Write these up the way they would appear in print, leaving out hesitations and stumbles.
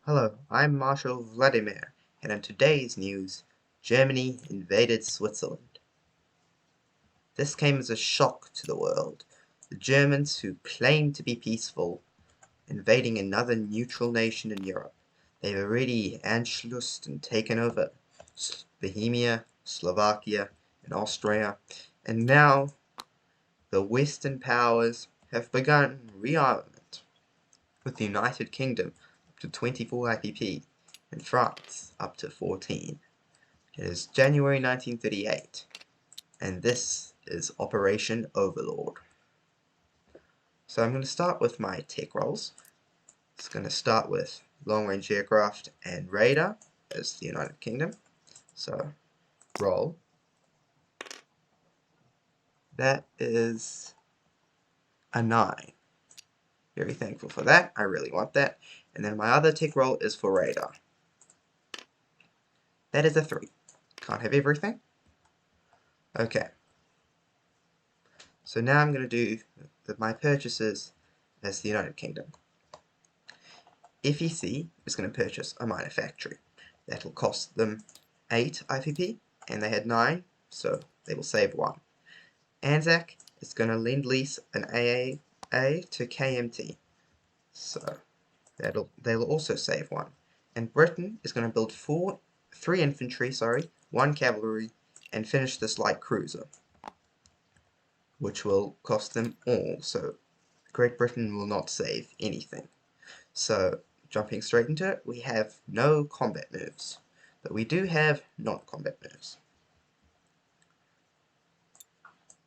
Hello, I'm Marshal Vladimir, and in today's news, Germany invaded Switzerland. This came as a shock to the world. The Germans, who claim to be peaceful, invading another neutral nation in Europe. They've already Anschlussed and taken over Bohemia, Slovakia, and Austria, and now the Western powers have begun rearmament, with the United Kingdom up to 24 IPP and France up to 14. It is January 1938, and this is Operation Overlord. So I'm going to start with my tech rolls. It's going to start with long-range aircraft and radar as the United Kingdom. So roll. That is a 9. Very thankful for that. I really want that. And then my other tech roll is for radar. That is a 3. Can't have everything. Okay. So now I'm going to do my purchases as the United Kingdom. FEC is going to purchase a minor factory. That'll cost them 8 IPP, and they had 9, so they will save 1. ANZAC is going to lend lease an AAA to KMT, so they'll also save 1. And Britain is going to build 3 infantry, 1 cavalry, and finish this light cruiser, which will cost them all, so Great Britain will not save anything. So, jumping straight into it, we have no combat moves, but we do have non-combat moves.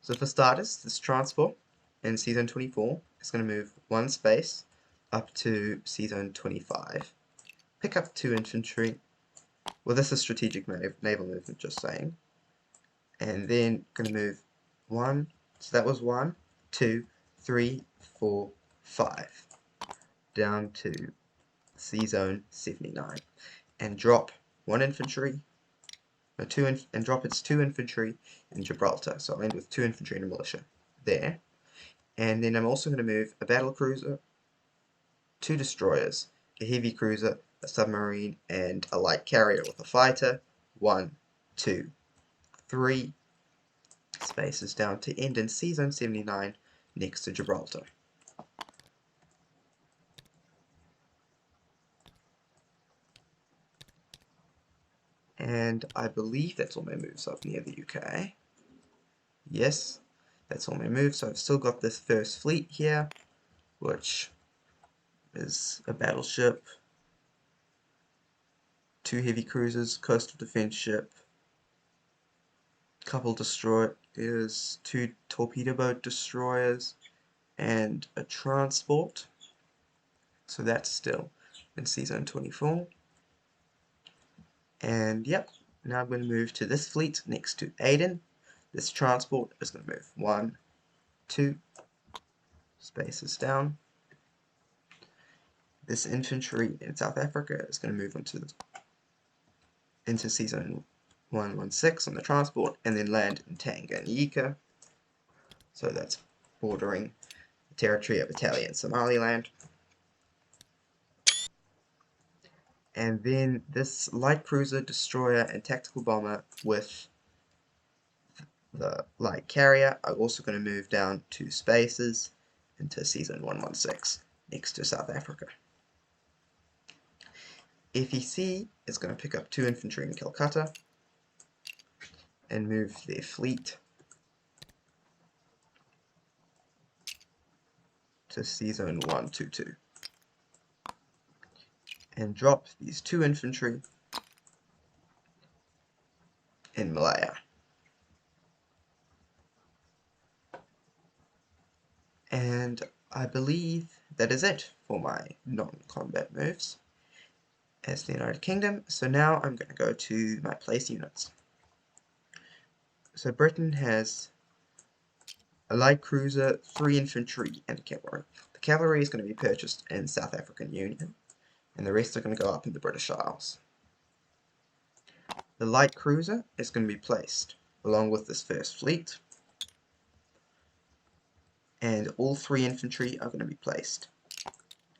So for starters, this transport in C-Zone 24 is going to move 1 space up to C-Zone 25, pick up 2 infantry, well this is strategic naval movement, just saying, and then going to move 1, so that was 1, 2, 3, 4, 5, down to C-Zone 79, and drop 1 infantry, and drop its 2 infantry in Gibraltar. So I'll end with 2 infantry and a militia there. And then I'm also going to move a battle cruiser, 2 destroyers, a heavy cruiser, a submarine, and a light carrier with a fighter. 1, 2, 3 spaces down to end in C-Zone 79 next to Gibraltar. And I believe that's all my moves up near the UK. Yes, that's all my moves. So I've still got this first fleet here, which is a battleship, 2 heavy cruisers, coastal defense ship, couple destroyers, 2 torpedo boat destroyers, and a transport. So that's still in C-Zone 24. And yep, now I'm going to move to this fleet next to Aden. This transport is going to move 1, 2 spaces down. This infantry in South Africa is going to move into C-Zone 116 on the transport, and then land in Tanganyika. So that's bordering the territory of Italian Somaliland. And then this light cruiser, destroyer, and tactical bomber with the light carrier are also going to move down 2 spaces into C-Zone 116 next to South Africa. FEC is going to pick up 2 infantry in Calcutta and move their fleet to C-Zone 122 and drop these 2 infantry in Malaya. And I believe that is it for my non-combat moves as the United Kingdom. So now I'm going to go to my place units. So Britain has a light cruiser, 3 infantry, and a cavalry. The cavalry is going to be purchased in South African Union, and the rest are going to go up in the British Isles. The light cruiser is going to be placed along with this first fleet, and all 3 infantry are going to be placed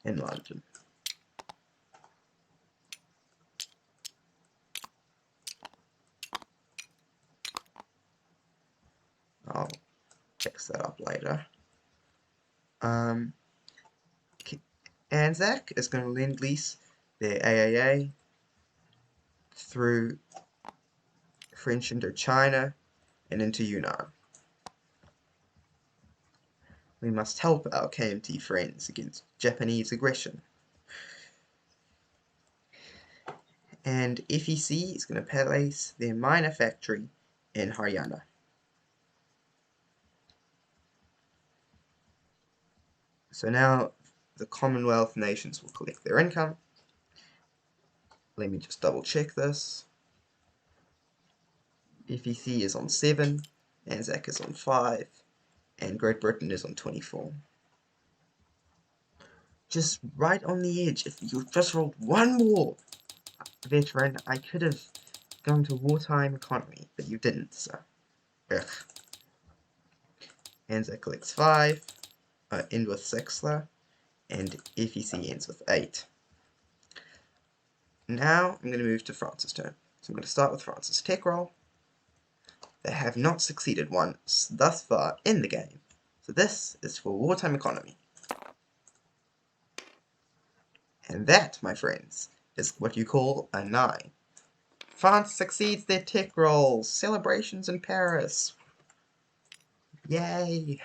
in London. fix that up later. Anzac is going to lend lease their AAA through French Indochina and into Yunnan. We must help our KMT friends against Japanese aggression. And FEC is going to place their minor factory in Haryana. So now the Commonwealth nations will collect their income. Let me just double check this. FEC is on 7, Anzac is on 5, and Great Britain is on 24. Just right on the edge. If you just rolled one more veteran, I could have gone to wartime economy, but you didn't, so ugh. Anzac collects 5, end with 6 though, and FEC ends with 8. Now I'm going to move to France's turn. So I'm going to start with France's tech roll. They have not succeeded once thus far in the game, so this is for wartime economy. And that, my friends, is what you call a 9. France succeeds their tech rolls. Celebrations in Paris. Yay!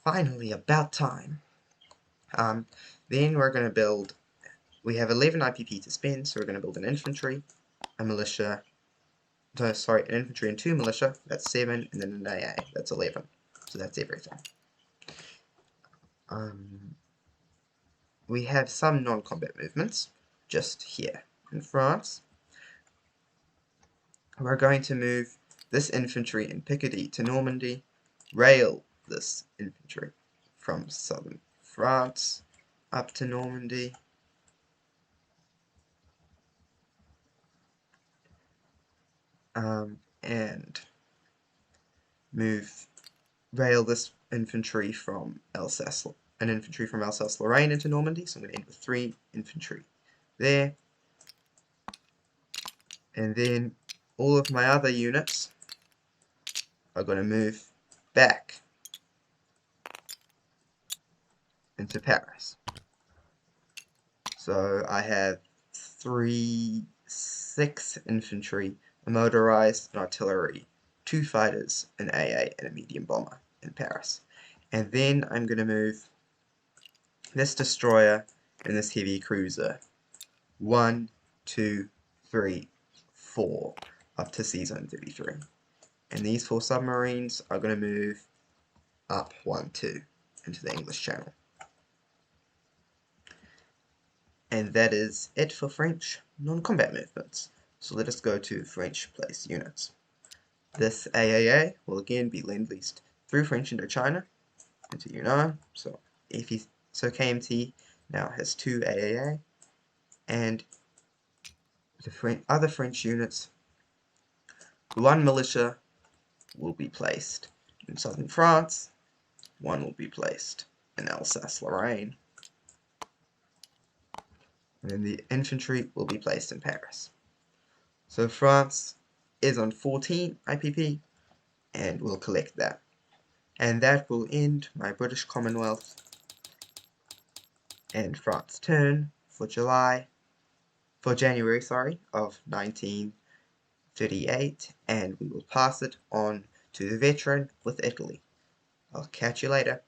Finally, about time. Then we're going to build, we have 11 IPP to spend, so we're going to build an infantry, a militia, an infantry and 2 militia, that's 7, and then an AA, that's 11. So that's everything. We have some non-combat movements, just here in France. We're going to move this infantry in Picardy to Normandy, rail this infantry from southern France up to Normandy, and rail this infantry from Alsace-Lorraine into Normandy. So I'm going to end with 3 infantry there, and then all of my other units are going to move back into Paris. So I have 6 infantry, a motorized, an artillery, 2 fighters, an AA, and a medium bomber in Paris. And then I'm going to move this destroyer and this heavy cruiser 1, 2, 3, 4 up to Sea Zone 33. And these 4 submarines are going to move up 1, 2 into the English Channel. And that is it for French non-combat movements. So let us go to French place units. This AAA will again be lend-leased through French Indochina into Yunnan. So KMT now has 2 AAA, and the other French units, 1 militia will be placed in southern France, 1 will be placed in Alsace-Lorraine, and then the infantry will be placed in Paris. So France is on 14 IPP, and we'll collect that. And that will end my British Commonwealth and France turn for January, of 1938, and we will pass it on to the veteran with Italy. I'll catch you later.